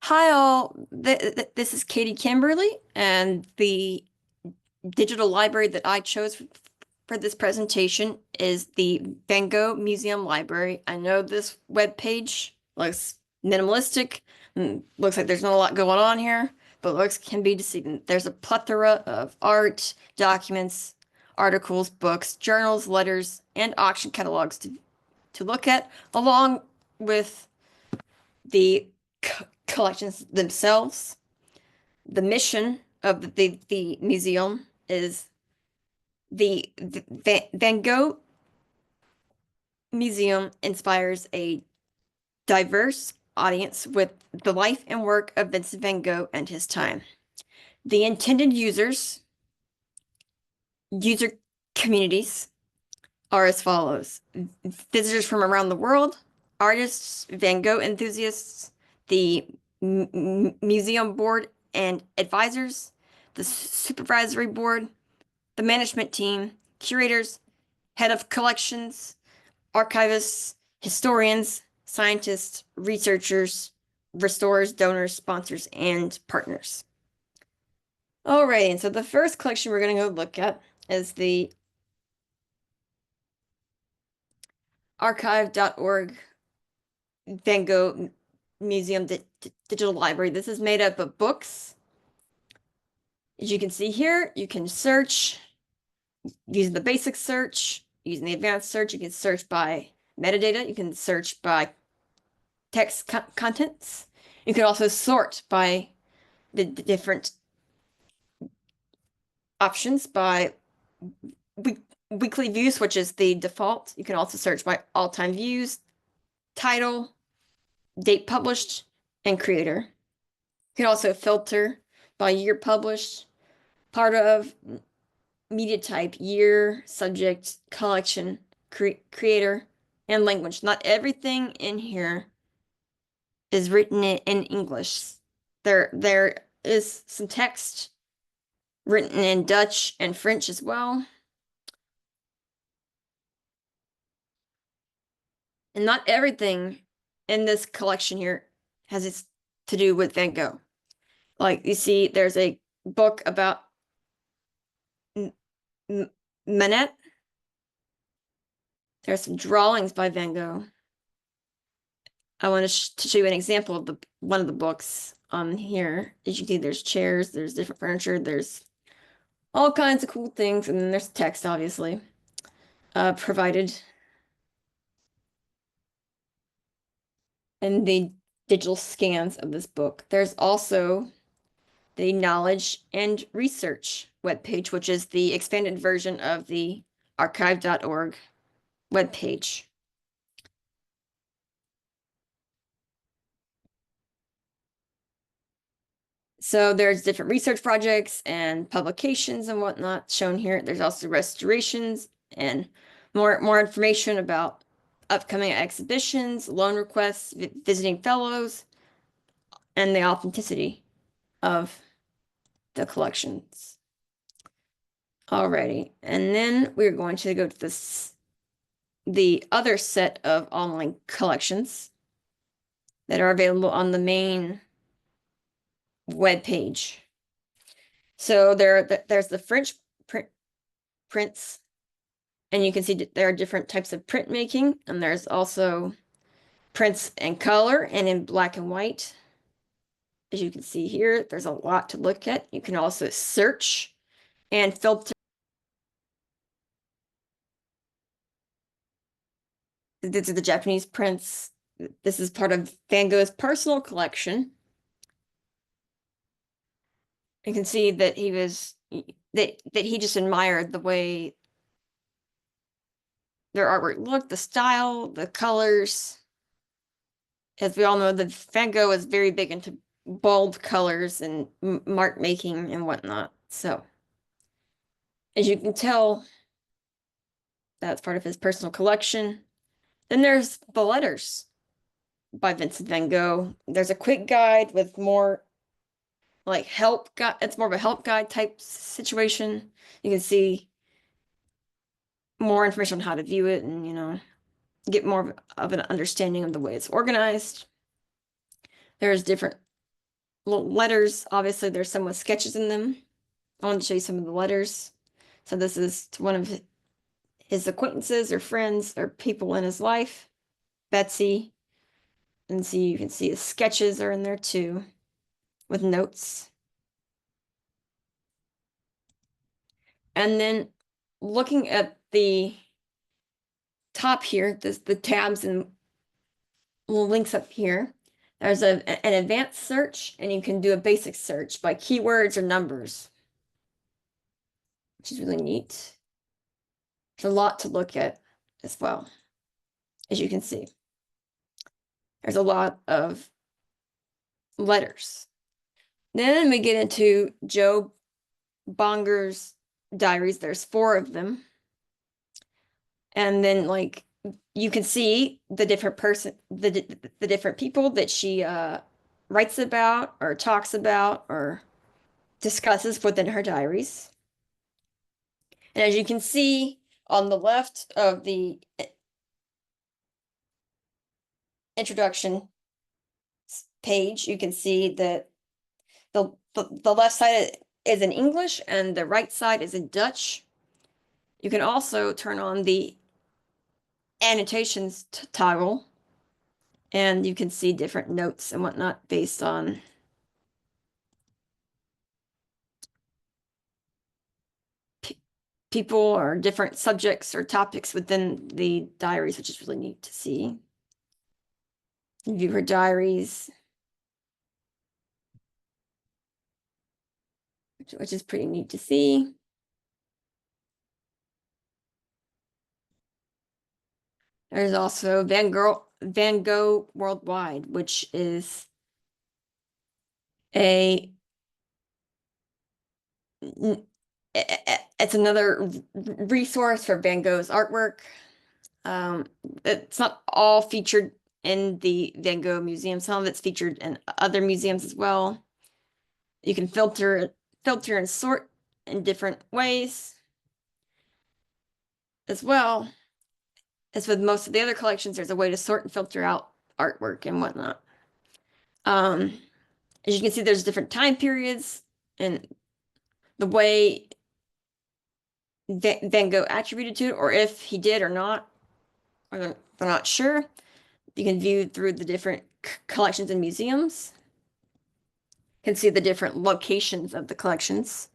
Hi all, this is Katie Kimberly, and the digital library that I chose for this presentation is the Van Gogh Museum Library. I know this web page looks minimalistic, and looks like there's not a lot going on here, but looks can be deceiving. There's a plethora of art, documents, articles, books, journals, letters, and auction catalogs to look at, along with the collections themselves. The mission of the museum is the Van Gogh Museum inspires a diverse audience with the life and work of Vincent van Gogh and his time. The intended user communities are as follows: visitors from around the world, artists, Van Gogh enthusiasts, the museum board and advisors, the supervisory board, the management team, curators, head of collections, archivists, historians, scientists, researchers, restorers, donors, sponsors, and partners. All right, and so the first collection we're going to go look at is the archive.org Van Gogh Museum Digital Library. This is made up of books. As you can see here, you can search using the basic search, using the advanced search. You can search by metadata. You can search by text contents. You can also sort by the different options by weekly views, which is the default. You can also search by all-time views, title, date published, and creator. You can also filter by year published, part of, media type, year, subject, collection, creator, and language. Not everything in here is written in English. There is some text written in Dutch and French as well. And not everything in this collection here has to do with Van Gogh. Like you see, there's a book about Manet. There's some drawings by Van Gogh. I want to show you an example of one of the books on here. As you can see, there's chairs, there's different furniture, there's all kinds of cool things, and then there's text, obviously, provided in the digital scans of this book. There's also the knowledge and research webpage, which is the expanded version of the archive.org webpage. So there's different research projects and publications and whatnot shown here. There's also restorations and more information about upcoming exhibitions, loan requests, visiting fellows, and the authenticity of the collections. Alrighty, and then we're going to go to the other set of online collections that are available on the main web page. So there's the French prints, and you can see there are different types of printmaking, and there's also prints in color and in black and white. As you can see here, there's a lot to look at. You can also search and filter. These are the Japanese prints. This is part of Van Gogh's personal collection. You can see that that he just admired the way their artwork looked, the style, the colors. As we all know, the Van Gogh was very big into bold colors and mark making and whatnot. So, as you can tell, that's part of his personal collection. Then there's the letters by Vincent van Gogh. There's a quick guide with more like help guide. It's more of a help guide type situation. You can see more information on how to view it and, get more of an understanding of the way it's organized. There's different letters, obviously there's some with sketches in them. I want to show you some of the letters. So this is to one of his acquaintances or friends or people in his life, Betsy. And see, you can see his sketches are in there too, with notes. And then looking at the top here, the tabs and links up here, there's an advanced search, and you can do a basic search by keywords or numbers, which is really neat. There's a lot to look at as well, as you can see. There's a lot of letters. Then we get into Joe Bonger's diaries. There's 4 of them. And then like you can see the different the different people that she writes about or talks about or discusses within her diaries. And as you can see on the left of the introduction page, you can see that the left side is in English and the right side is in Dutch. You can also turn on the annotations toggle, and you can see different notes and whatnot based on people or different subjects or topics within the diaries, which is really neat to see. View her diaries, which is pretty neat to see. There's also Van Gogh Worldwide, which is it's another resource for Van Gogh's artwork. It's not all featured in the Van Gogh Museum. Some of it's featured in other museums as well. You can filter and sort in different ways as well. As with most of the other collections, there's a way to sort and filter out artwork and whatnot. As you can see, there's different time periods and the way Van Gogh attributed to it, or if he did or not, or they're not sure. You can view through the different collections and museums. You can see the different locations of the collections.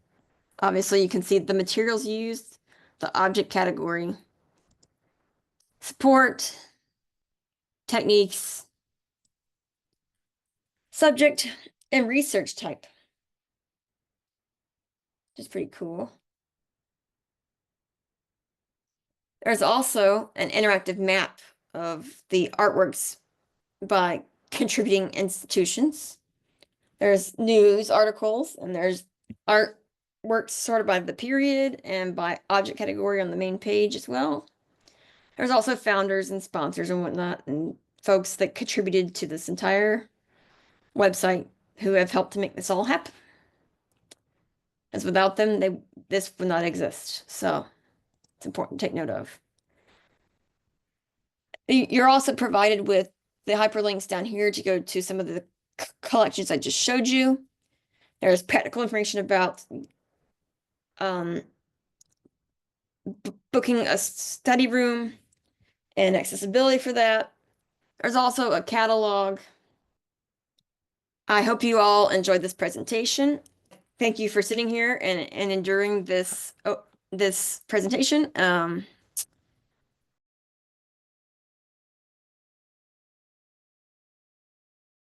Obviously, you can see the materials used, the object category, support, techniques, subject, and research type, which is pretty cool. There's also an interactive map of the artworks by contributing institutions. There's news articles, and there's artworks sorted by the period and by object category on the main page as well. There's also founders and sponsors and whatnot, and folks that contributed to this entire website who have helped to make this all happen. As without them, this would not exist. So it's important to take note of. You're also provided with the hyperlinks down here to go to some of the collections I just showed you. There's practical information about booking a study room and accessibility for that. There's also a catalog. I hope you all enjoyed this presentation. Thank you for sitting here and enduring this presentation.